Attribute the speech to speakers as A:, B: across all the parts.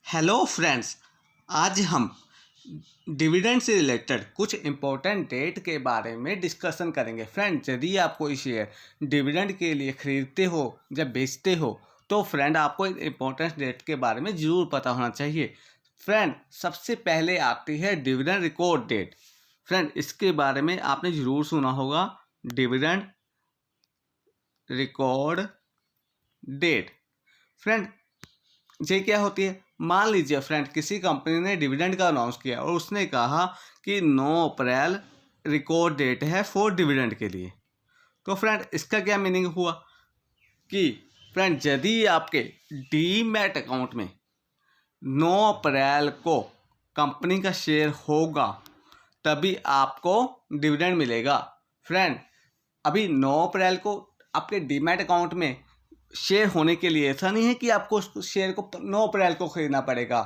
A: Hello friends. आज हम dividend से रिलेटेड कुछ इम्पोर्टेंट डेट के बारे में डिस्कशन करेंगे। फ्रेंड, यदि आप कोई शेयर डिविडेंड के लिए खरीदते हो या बेचते हो तो फ्रेंड आपको इम्पोर्टेंट डेट के बारे में ज़रूर पता होना चाहिए। फ्रेंड, सबसे पहले आती है डिविडेंड रिकॉर्ड डेट। फ्रेंड, इसके बारे में आपने ज़रूर सुना होगा, डिविडेंड रिकॉर्ड डेट। फ्रेंड, ये क्या होती है? मान लीजिए फ्रेंड, किसी कंपनी ने डिविडेंड का अनाउंस किया और उसने कहा कि 9 अप्रैल रिकॉर्ड डेट है फॉर डिविडेंड के लिए। तो फ्रेंड, इसका क्या मीनिंग हुआ कि फ्रेंड, यदि आपके डीमैट अकाउंट में 9 अप्रैल को कंपनी का शेयर होगा तभी आपको डिविडेंड मिलेगा। फ्रेंड, अभी 9 अप्रैल को आपके डीमैट अकाउंट में शेयर होने के लिए ऐसा नहीं है कि आपको उस शेयर को 9 अप्रैल को खरीदना पड़ेगा।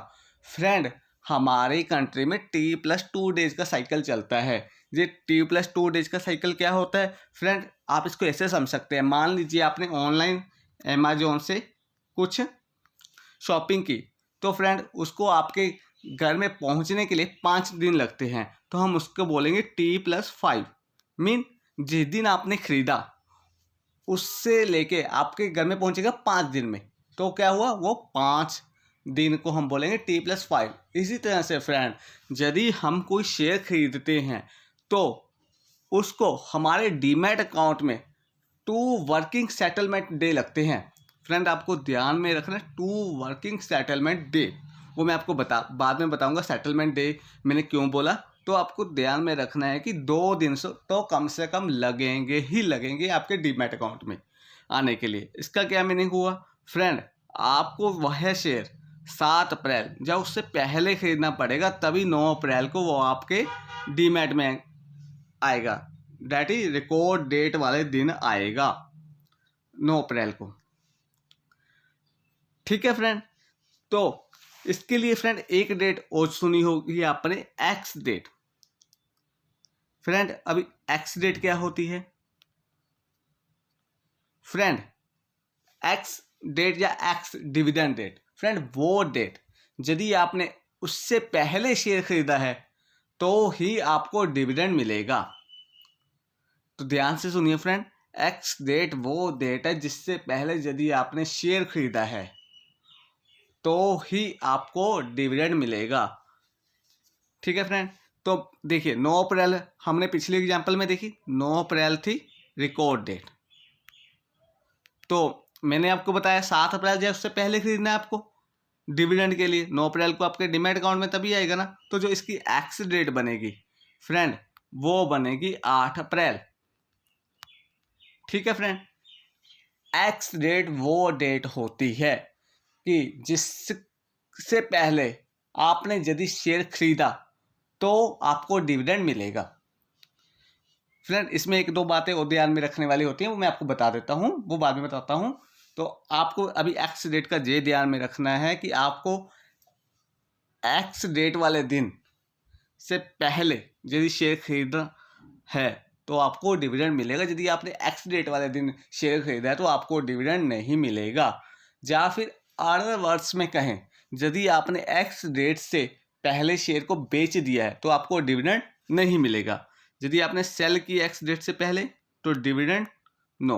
A: फ्रेंड, हमारी कंट्री में T+2 डेज का साइकिल चलता है। ये T+2 डेज का साइकिल क्या होता है? फ्रेंड, आप इसको ऐसे समझ सकते हैं। मान लीजिए आपने ऑनलाइन अमेजोन से कुछ शॉपिंग की, तो फ्रेंड उसको आपके घर में पहुंचने के लिए 5 दिन लगते हैं, तो हम उसको बोलेंगे T+5। मीन जिस दिन आपने खरीदा उससे लेके आपके घर में पहुंचेगा 5 दिन में, तो क्या हुआ? वो 5 दिन को हम बोलेंगे T+5। इसी तरह से फ्रेंड, यदि हम कोई शेयर खरीदते हैं तो उसको हमारे डीमैट अकाउंट में 2 वर्किंग सेटलमेंट डे लगते हैं। फ्रेंड, आपको ध्यान में रखना, 2 वर्किंग सेटलमेंट डे। वो मैं आपको बाद में बताऊंगा सेटलमेंट डे मैंने क्यों बोला। तो आपको ध्यान में रखना है कि 2 दिन तो कम से कम लगेंगे ही लगेंगे आपके डीमैट अकाउंट में आने के लिए। इसका क्या मीनिंग हुआ? फ्रेंड, आपको वह शेयर 7 अप्रैल या उससे पहले खरीदना पड़ेगा, तभी 9 अप्रैल को वो आपके डीमैट में आएगा। डैट इज रिकॉर्ड डेट वाले दिन आएगा 9 अप्रैल को। ठीक है फ्रेंड, तो इसके लिए फ्रेंड एक डेट और सुनी होगी आपने, एक्स डेट। फ्रेंड, अभी एक्स डेट क्या होती है? फ्रेंड, एक्स डेट या एक्स डिविडेंड डेट, फ्रेंड वो डेट यदि आपने उससे पहले शेयर खरीदा है तो ही आपको डिविडेंड मिलेगा। तो ध्यान से सुनिए फ्रेंड, एक्स डेट वो डेट है जिससे पहले यदि आपने शेयर खरीदा है तो ही आपको डिविडेंड मिलेगा। ठीक है फ्रेंड, तो देखिए 9 अप्रैल हमने पिछले एग्जांपल में देखी, 9 अप्रैल थी रिकॉर्ड डेट। तो मैंने आपको बताया 7 अप्रैल जब उससे पहले खरीदना है आपको डिविडेंड के लिए, 9 अप्रैल को आपके डीमैट अकाउंट में तभी आएगा ना। तो जो इसकी एक्स डेट बनेगी फ्रेंड, वो बनेगी 8 अप्रैल। ठीक है फ्रेंड, एक्स डेट वो डेट होती है कि जिससे पहले आपने यदि शेयर खरीदा तो आपको डिविडेंड मिलेगा। फ्रेंड, इसमें एक दो बातें और ध्यान में रखने वाली होती हैं, वो मैं आपको बता देता हूँ, वो बाद में बताता हूँ। तो आपको अभी एक्स डेट का ये ध्यान में रखना है कि आपको एक्स डेट वाले दिन से पहले यदि शेयर खरीदना है तो आपको डिविडेंड मिलेगा। यदि आपने एक्स डेट वाले दिन शेयर खरीदा है तो आपको डिविडेंड नहीं मिलेगा। या फिर अदर वर्ड्स में कहें, यदि आपने एक्स डेट से पहले शेयर को बेच दिया है तो आपको डिविडेंड नहीं मिलेगा। यदि आपने सेल की एक्स डेट से पहले तो डिविडेंड नो।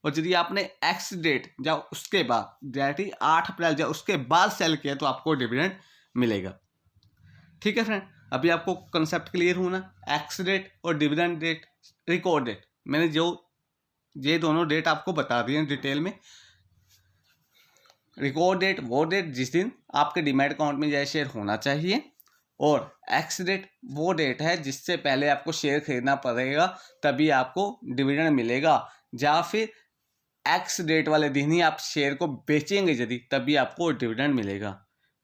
A: और यदि आपने एक्स डेट या उसके बाद दैट इज 8 अप्रैल या उसके बाद सेल किया तो आपको डिविडेंड मिलेगा। ठीक है फ्रेंड, अभी आपको कंसेप्ट क्लियर हुआ ना? एक्स डेट और डिविडेंड डेट, रिकॉर्ड डेट, मैंने जो ये दोनों डेट आपको बता दिए डिटेल में। रिकॉर्ड डेट वो डेट जिस दिन आपके डीमैट अकाउंट में यह शेयर होना चाहिए, और एक्स डेट वो डेट है जिससे पहले आपको शेयर खरीदना पड़ेगा तभी आपको डिविडेंड मिलेगा। या फिर एक्स डेट वाले दिन ही आप शेयर को बेचेंगे यदि, तभी आपको डिविडेंड मिलेगा।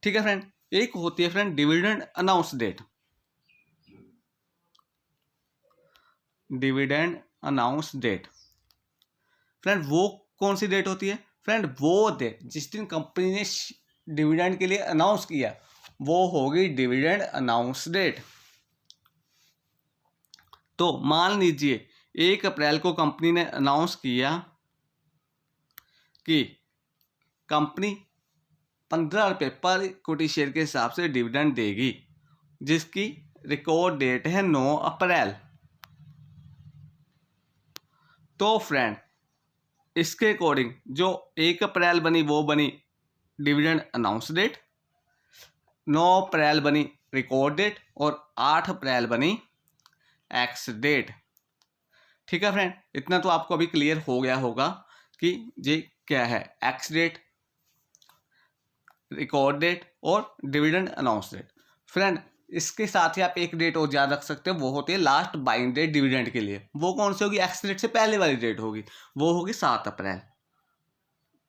A: ठीक है फ्रेंड, एक होती है friend dividend announce date. Dividend announce date, friend वो कौन सी डेट होती है? फ्रेंड, वो डेट जिस दिन कंपनी ने डिविडेंड के लिए अनाउंस किया वो होगी डिविडेंड अनाउंस डेट। तो मान लीजिए 1 अप्रैल को कंपनी ने अनाउंस किया कि कंपनी ₹15 पर इक्विटी शेयर के हिसाब से डिविडेंड देगी, जिसकी रिकॉर्ड डेट है 9 अप्रैल। तो फ्रेंड इसके अकॉर्डिंग जो 1 अप्रैल बनी वो बनी डिविडेंड अनाउंस डेट, 9 अप्रैल बनी रिकॉर्ड डेट और 8 अप्रैल बनी एक्स डेट। ठीक है फ्रेंड, इतना तो आपको अभी क्लियर हो गया होगा कि ये क्या है एक्स डेट, रिकॉर्ड डेट और डिविडेंड अनाउंस डेट। फ्रेंड इसके साथ ही आप एक डेट और याद रख सकते हो, वो होती है लास्ट बाइंग डेट डिविडेंड के लिए। वो कौन सी होगी? एक्स डेट से पहले वाली डेट होगी, वो होगी 7 अप्रैल।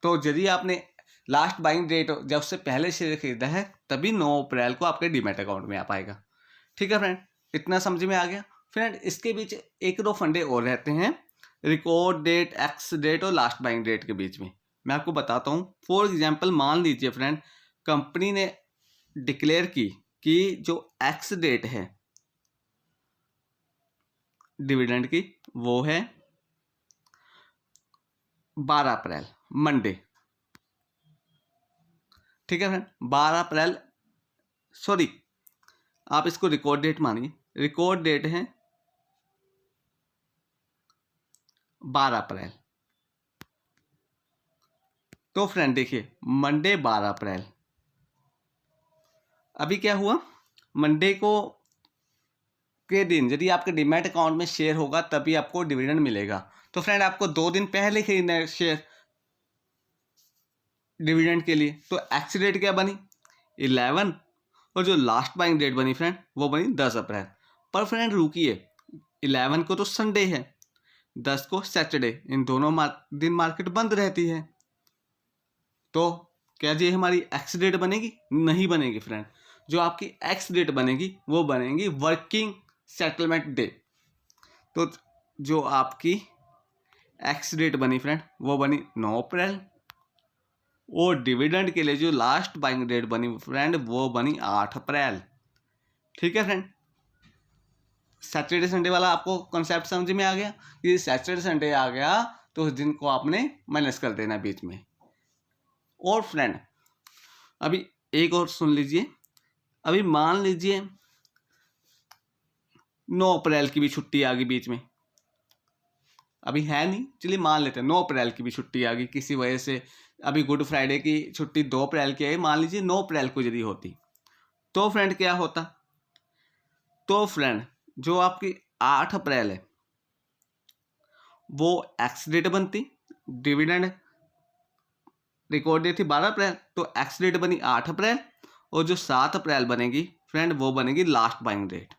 A: तो यदि आपने लास्ट बाइंग डेट जब उससे पहले शेयर खरीदा है तभी 9 अप्रैल को आपके डीमैट अकाउंट में आ पाएगा। ठीक है फ्रेंड, इतना समझ में आ गया। फ्रेंड इसके बीच एक दो फंडे और रहते हैं रिकॉर्ड डेट, एक्स डेट और लास्ट बाइंग डेट के बीच में, मैं आपको बताता हूँ। फॉर एग्जांपल मान लीजिए फ्रेंड कंपनी ने डिक्लेयर की कि जो एक्स डेट है डिविडेंड की वो है 12 अप्रैल मंडे। ठीक है फ्रेंड, 12 अप्रैल, सॉरी आप इसको रिकॉर्ड डेट मानिए, रिकॉर्ड डेट है 12 अप्रैल। तो फ्रेंड देखिए मंडे 12 अप्रैल, अभी क्या हुआ, मंडे को के दिन यदि आपके डीमैट अकाउंट में शेयर होगा तभी आपको डिविडेंड मिलेगा। तो फ्रेंड आपको 2 दिन पहले खरीदना है शेयर डिविडेंड के लिए। तो एक्स डेट क्या बनी 11 और जो लास्ट बाइंग डेट बनी फ्रेंड वो बनी 10 अप्रैल। पर फ्रेंड रुकिए, 11 को तो संडे है, 10 को सैटरडे, इन दोनों दिन मार्केट बंद रहती है। तो क्या ये हमारी एक्स डेट बनेगी? नहीं बनेगी फ्रेंड। जो आपकी एक्स डेट बनेगी वो बनेगी वर्किंग सेटलमेंट डे। तो जो आपकी एक्स डेट बनी फ्रेंड वो बनी 9 अप्रैल और डिविडेंड के लिए जो लास्ट बाइंग डेट बनी फ्रेंड वो बनी 8 अप्रैल। ठीक है फ्रेंड, सैटरडे संडे वाला आपको कॉन्सेप्ट समझ में आ गया। ये सैटरडे संडे आ गया तो उस दिन को आपने माइनस कर देना बीच में। और फ्रेंड अभी एक और सुन लीजिए, अभी मान लीजिए 9 अप्रैल की भी छुट्टी आ गई बीच में, अभी है नहीं, चलिए मान लेते हैं 9 अप्रैल की भी छुट्टी आ गई किसी वजह से। अभी गुड फ्राइडे की छुट्टी 2 अप्रैल की आई, मान लीजिए 9 अप्रैल को यदि होती तो फ्रेंड क्या होता? तो फ्रेंड जो आपकी 8 अप्रैल है वो एक्स डेट बनती, डिविडेंड रिकॉर्ड डेट थी 12 अप्रैल तो एक्स डेट बनी 8 अप्रैल और जो 7 अप्रैल बनेगी फ्रेंड वो बनेगी लास्ट बाइंग डेट।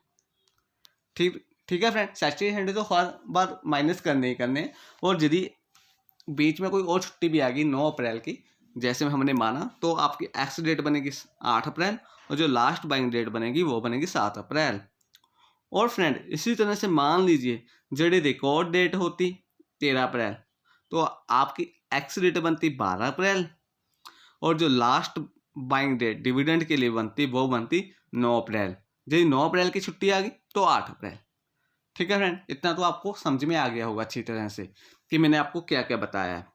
A: ठीक है फ्रेंड, सैटरडे संडे तो हर बार माइनस करने ही करने। और यदि बीच में कोई और छुट्टी भी आ गई 9 अप्रैल की जैसे हमने माना तो आपकी एक्स डेट बनेगी 8 अप्रैल और जो लास्ट बाइंग डेट बनेगी वो बनेगी 7 अप्रैल। और फ्रेंड इसी तरह से मान लीजिए जड़ी रिकॉर्ड डेट होती 13 अप्रैल तो आपकी एक्स डेट बनती 12 अप्रैल और जो लास्ट बाइंग डेट डिविडेंड के लिए बनती वो बनती 9 अप्रैल। यदि 9 अप्रैल की छुट्टी आ गई तो 8 अप्रैल। ठीक है फ्रेंड, इतना तो आपको समझ में आ गया होगा अच्छी तरह से कि मैंने आपको क्या क्या बताया है।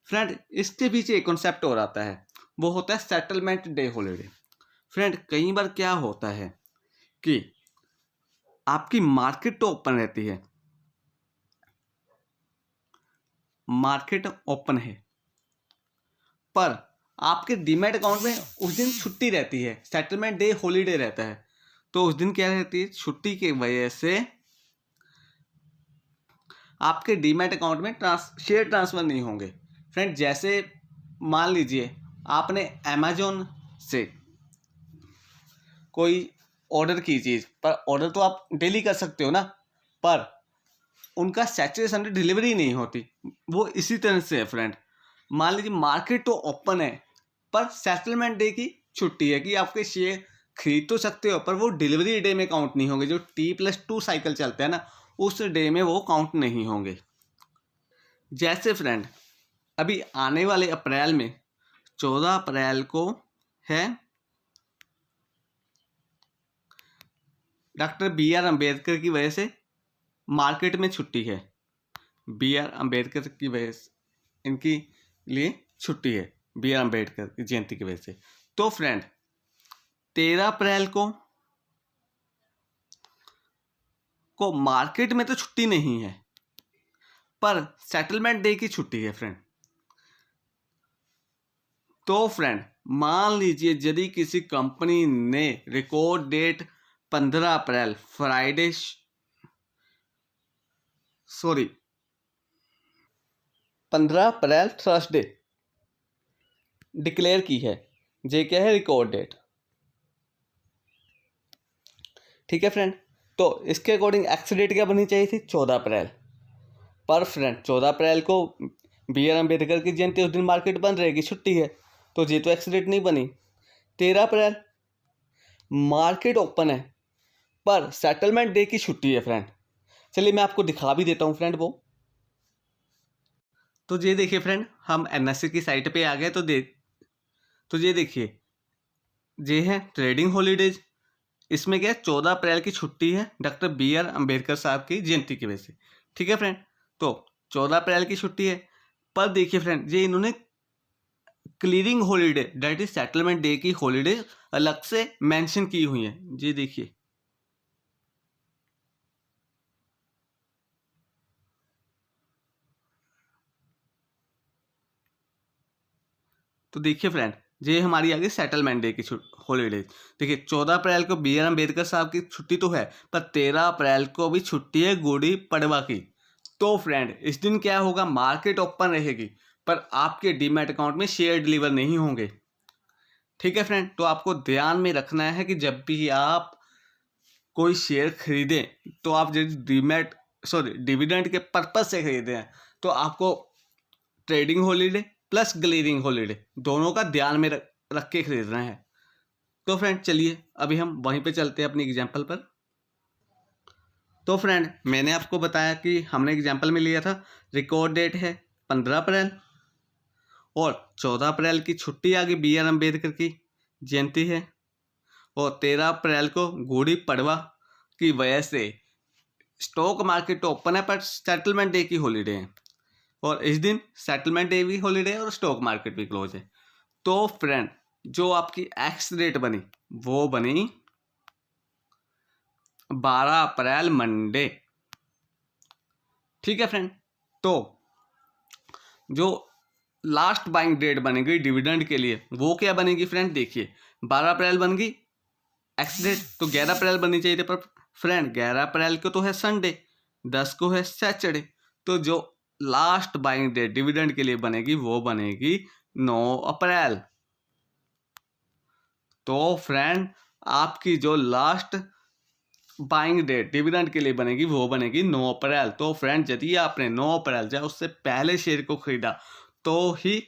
A: फ्रेंड इसके पीछे एक कॉन्सेप्ट और आता है, वो होता है सेटलमेंट डे हॉलीडे। फ्रेंड कई बार क्या होता है कि आपकी मार्केट तो ओपन रहती है, मार्केट ओपन है पर आपके डीमैट अकाउंट में उस दिन छुट्टी रहती है, सेटलमेंट डे हॉलीडे रहता है। तो उस दिन क्या रहती है, छुट्टी की वजह से आपके डीमैट अकाउंट में शेयर ट्रांसफर नहीं होंगे। फ्रेंड जैसे मान लीजिए आपने अमेजोन से कोई ऑर्डर की चीज़, पर ऑर्डर तो आप डेली कर सकते हो ना, पर उनका सैटरडे संडे डिलीवरी नहीं होती। वो इसी तरह से है फ्रेंड, मान लीजिए मार्केट तो ओपन है पर सेटलमेंट डे की छुट्टी है कि आपके शेयर खरीद तो सकते हो पर वो डिलीवरी डे में काउंट नहीं होंगे। जो T+2 साइकिल चलता है ना उस डे में वो काउंट नहीं होंगे। जैसे फ्रेंड अभी आने वाले अप्रैल में 14 अप्रैल को है डॉक्टर B.R. अम्बेडकर की वजह से मार्केट में छुट्टी है, B.R. अम्बेडकर की वजह से इनकी लिए छुट्टी है। बी आर अम्बेडकर की जयंती की वजह से। तो फ्रेंड 13 अप्रैल को मार्केट में तो छुट्टी नहीं है, पर सेटलमेंट डे की छुट्टी है फ्रेंड। तो फ्रेंड मान लीजिए यदि किसी कंपनी ने रिकॉर्ड डेट 15 अप्रैल फ्राइडे 15 अप्रैल थर्सडे डिक्लेयर की है, ये क्या है, रिकॉर्ड डेट। ठीक है फ्रेंड, तो इसके अकॉर्डिंग एक्स डेट क्या बननी चाहिए थी, 14 अप्रैल। पर फ्रेंड 14 अप्रैल को बी आर अम्बेडकर की जयंती, उस दिन मार्केट बंद रहेगी, छुट्टी है, तो ये तो एक्स डेट नहीं बनी। 13 अप्रैल मार्केट ओपन है, पर सेटलमेंट डे की छुट्टी है फ्रेंड। चलिए मैं आपको दिखा भी देता हूँ फ्रेंड वो। तो ये देखिए फ्रेंड, हम एनएससी की साइट पे आ गए। तो ये देखिए, ये है ट्रेडिंग हॉलीडेज। इसमें क्या है, 14 अप्रैल की छुट्टी है डॉक्टर बी आर अम्बेडकर साहब की जयंती की वजह से। ठीक है फ्रेंड, तो 14 अप्रैल की छुट्टी है। पर देखिए फ्रेंड, ये इन्होंने clearing holiday that is settlement day की हॉलीडे अलग से मेंशन की हुई है। जी देखिए, तो देखिए फ्रेंड, ये हमारी आ गई सेटलमेंट डे की हॉलीडेज। देखिए 14 अप्रैल को बी आर अम्बेडकर साहब की छुट्टी तो है, पर 13 अप्रैल को भी छुट्टी है गुड़ी पड़वा की। तो फ्रेंड इस दिन क्या होगा, मार्केट ओपन रहेगी, पर आपके डीमैट अकाउंट में शेयर डिलीवर नहीं होंगे। ठीक है फ्रेंड, तो आपको ध्यान में रखना है कि जब भी आप कोई शेयर खरीदें, तो आप जब डिविडेंड के पर्पज से खरीदे हैं, तो आपको trading holiday plus glaring holiday दोनों का ध्यान में रख के खरीदना है। तो फ्रेंड चलिए अभी हम वहीं पे चलते हैं अपनी एग्जांपल पर। तो फ्रेंड मैंने आपको बताया कि हमने एग्जांपल में लिया था रिकॉर्ड डेट है 15 अप्रैल और 14 अप्रैल की छुट्टी आ गई, बी आर अम्बेडकर की जयंती है, और 13 अप्रैल को गुड़ी पड़वा की वजह से स्टॉक मार्केट ओपन है, पर सेटलमेंट डे की हॉलीडे है, और इस दिन सेटलमेंट डे भी हॉलीडे है और स्टॉक मार्केट भी क्लोज है। तो फ्रेंड जो आपकी एक्स डेट बनी वो बनी 12 अप्रैल मंडे। ठीक है फ्रेंड, तो जो लास्ट बाइंग डेट बनेगी डिविडेंड के लिए वो क्या बनेगी फ्रेंड, देखिए 12 अप्रैल बन गई एक्स डेट, तो 11 अप्रैल बननी चाहिए थी, पर फ्रेंड 11 अप्रैल को तो है संडे, 10 को है सैटरडे, तो जो लास्ट बाइंग डेट डिविडेंड के लिए बनेगी वो बनेगी 9 अप्रैल। तो फ्रेंड आपकी जो लास्ट बाइंग डेट डिविडेंड के लिए बनेगी वो बनेगी 9 अप्रैल। तो फ्रेंड यदि आपने 9 अप्रैल या उससे पहले शेयर को खरीदा तो ही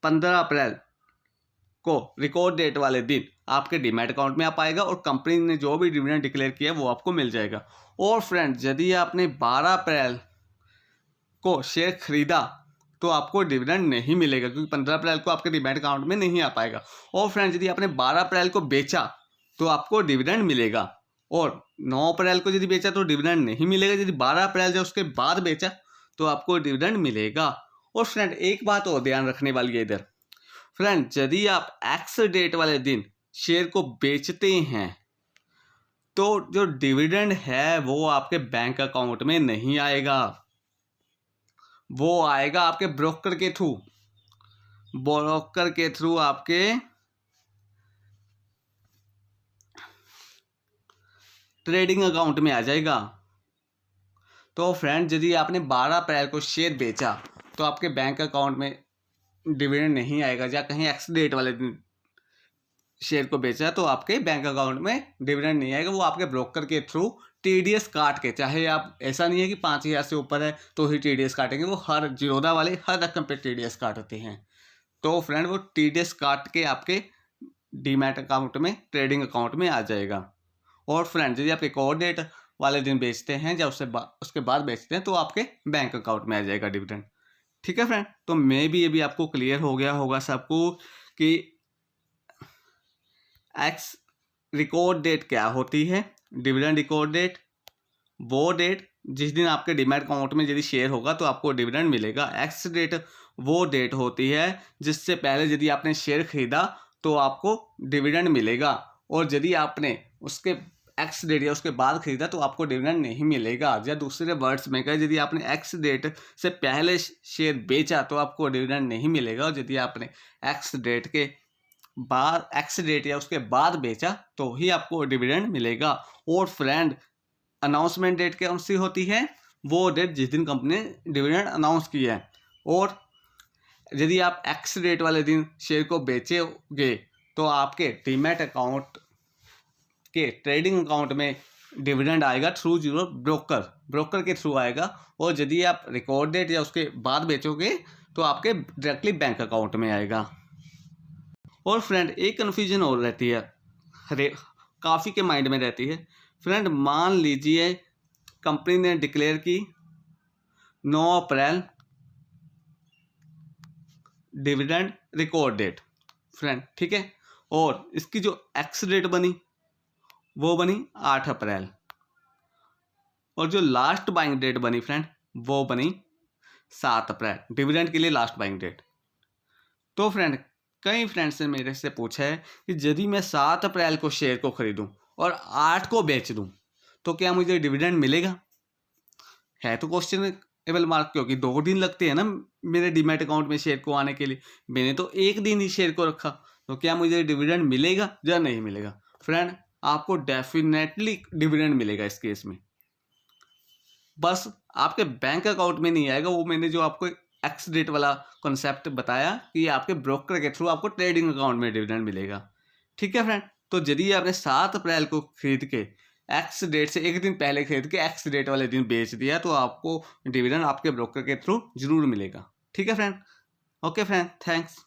A: 15 अप्रैल को रिकॉर्ड डेट वाले दिन आपके डीमैट अकाउंट में आ पाएगा और कंपनी ने जो भी डिविडेंड डिक्लेयर किया है वो आपको मिल जाएगा। और फ्रेंड यदि आपने 12 अप्रैल को शेयर खरीदा तो आपको डिविडेंड नहीं मिलेगा, क्योंकि 15 अप्रैल को आपके डीमैट अकाउंट में नहीं आ पाएगा। और फ्रेंड यदि आपने 12 अप्रैल को बेचा तो आपको डिविडेंड मिलेगा, और 9 अप्रैल को यदि बेचा तो डिविडेंड नहीं मिलेगा। यदि 12 अप्रैल जो उसके बाद बेचा तो आपको डिविडेंड मिलेगा। और फ्रेंड एक बात और ध्यान रखने वाली है इधर, फ्रेंड यदि आप एक्स डेट वाले दिन शेयर को बेचते हैं तो जो डिविडेंड है वो आपके बैंक अकाउंट में नहीं आएगा, वो आएगा आपके ब्रोकर के थ्रू, आपके ट्रेडिंग अकाउंट में आ जाएगा। तो फ्रेंड यदि आपने 12 अप्रैल को शेयर बेचा तो आपके बैंक अकाउंट में डिविडेंड नहीं आएगा, या कहीं एक्स डेट वाले दिन शेयर को बेचा तो आपके बैंक अकाउंट में डिविडेंड नहीं आएगा, वो आपके ब्रोकर के थ्रू टीडीएस काट के, चाहे आप ऐसा नहीं है कि 5,000 से ऊपर है तो ही टीडीएस काटेंगे, वो हर जीरोधा वाले हर रकम पे टीडीएस काटते हैं। तो फ्रेंड वो टीडीएस काट के आपके डीमैट अकाउंट में ट्रेडिंग अकाउंट में आ जाएगा। और फ्रेंड यदि आप रिकॉर्ड डेट वाले दिन बेचते हैं या उसके बाद बेचते हैं तो आपके बैंक अकाउंट में आ जाएगा डिविडेंड। ठीक है फ्रेंड, तो मे भी ये भी आपको क्लियर हो गया होगा सबको कि एक्स रिकॉर्ड डेट क्या होती है। डिविडेंड रिकॉर्ड डेट वो डेट जिस दिन आपके डीमैट अकाउंट में यदि शेयर होगा तो आपको डिविडेंड मिलेगा। एक्स डेट वो डेट होती है जिससे पहले यदि आपने शेयर खरीदा तो आपको डिविडेंड मिलेगा, और यदि आपने उसके एक्स डेट या उसके बाद खरीदा तो आपको डिविडेंड नहीं मिलेगा। या दूसरे वर्ड्स में कहें, यदि आपने एक्स डेट से पहले शेयर बेचा तो आपको डिविडेंड नहीं मिलेगा, और यदि आपने एक्स डेट के बाद एक्स डेट या उसके बाद बेचा तो ही आपको डिविडेंड मिलेगा। और फ्रेंड, अनाउंसमेंट डेट कौन सी होती है? वो डेट जिस दिन कंपनी ने डिविडेंड अनाउंस किया है। और यदि आप एक्स डेट वाले दिन शेयर को बेचोगे तो आपके डीमैट अकाउंट के ट्रेडिंग अकाउंट में डिविडेंड आएगा थ्रू जीरो ब्रोकर के थ्रू आएगा। और यदि आप रिकॉर्ड डेट या उसके बाद बेचोगे तो आपके डायरेक्टली बैंक अकाउंट में आएगा। और फ्रेंड, एक कन्फ्यूजन और रहती है, काफ़ी के माइंड में रहती है। फ्रेंड, मान लीजिए कंपनी ने डिक्लेयर की 9 अप्रैल डिविडेंड रिकॉर्ड डेट फ्रेंड, ठीक है, और इसकी जो एक्स डेट बनी वो बनी 8 अप्रैल, और जो लास्ट बाइंग डेट बनी फ्रेंड वो बनी 7 अप्रैल, डिविडेंड के लिए लास्ट बाइंग डेट। तो फ्रेंड, कई फ्रेंड्स ने मेरे से पूछा है कि यदि मैं 7 अप्रैल को शेयर को खरीदूं और 8 को बेच दूं तो क्या मुझे डिविडेंड मिलेगा? है तो क्वेश्चनेबल मार्क, क्योंकि 2 दिन लगते हैं ना मेरे डीमैट अकाउंट में शेयर को आने के लिए। मैंने तो 1 दिन ही शेयर को रखा, तो क्या मुझे डिविडेंड मिलेगा या नहीं मिलेगा? फ्रेंड, आपको डेफिनेटली डिविडेंड मिलेगा इस केस में, बस आपके बैंक अकाउंट में नहीं आएगा। वो मैंने जो आपको एक्स डेट वाला कॉन्सेप्ट बताया कि ये आपके ब्रोकर के थ्रू आपको ट्रेडिंग अकाउंट में डिविडेंड मिलेगा, ठीक है फ्रेंड। तो यदि आपने 7 अप्रैल को खरीद के एक्स डेट से 1 दिन पहले खरीद के एक्स डेट वाले दिन बेच दिया तो आपको डिविडेंड आपके ब्रोकर के थ्रू जरूर मिलेगा, ठीक है फ्रेंड। Okay friend, thanks.